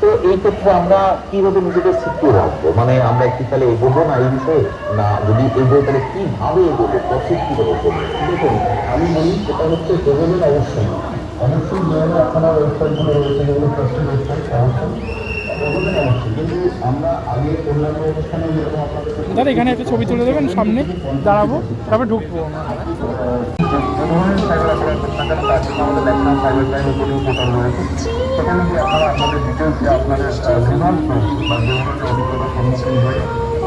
তো এই ক্ষেত্রে আমরা কিভাবে নিজেদের সিকিউর রাখবো, মানে আমরা কি তাহলে এগোবো না এই বিষয়ে, না যদি এগোই তাহলে কিভাবে এগোবো, প্রসেস কিভাবে করবো? দেখুন, আমি বলি এটা হচ্ছে এগোবেন অবশ্যই, অবশ্যই যেভাবে আপনার ওয়েবসাইটগুলো রয়েছে যেগুলো ট্রাস্টেড ওয়েবসাইট, অবশ্যই এগোবেন অবশ্যই। কিন্তু আমরা আগে অন্যান্য অনুষ্ঠানে যেরকম আপনাদের দাদা এখানে একটা ছবি তুলে দেবেন, সামনে দাঁড়াবো, তারপরে ঢুকবো। যে ধরনের সাইবার অ্যাটাক থাকেন তার জন্য আমাদের national cyber crime reporting portal রয়েছে। সেখানে গিয়ে আপনারা আপনাদের ডিটেলস যে আপনাদের গ্রিভান্স রয়েছে বা যে ধরনের অভিজ্ঞতার সম্মুখীন হয়ে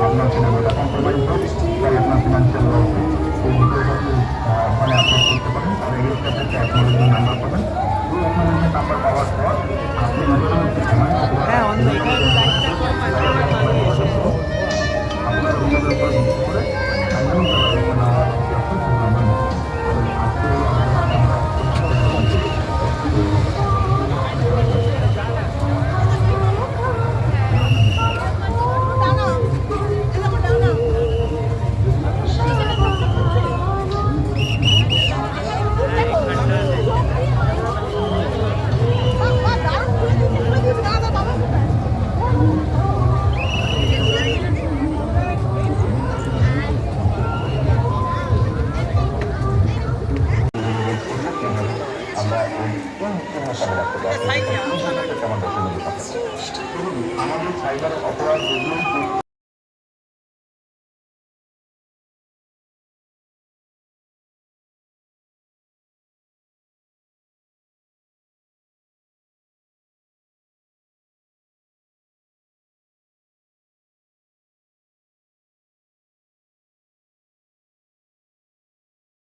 আপনার সিনেমাটা কম্প্রোমাইজ হোক বা আপনার ফিনান্সিয়াল লস হোক, সেই ডিটেলস আপনি ওখানে আপলোড করতে পারেন। আর এগুলোতে আপনি একটা অ্যাকনোলেজমেন্ট নাম্বার পাবেন। এই অ্যাকনোলেজমেন্ট নাম্বার পাওয়ার পর আপনি আপনার অভিজ্ঞতার উপর ভিত্তি করে আইনগত ব্যবস্থা নেওয়া আমাদের সাইবার অপরাধ যেগুলো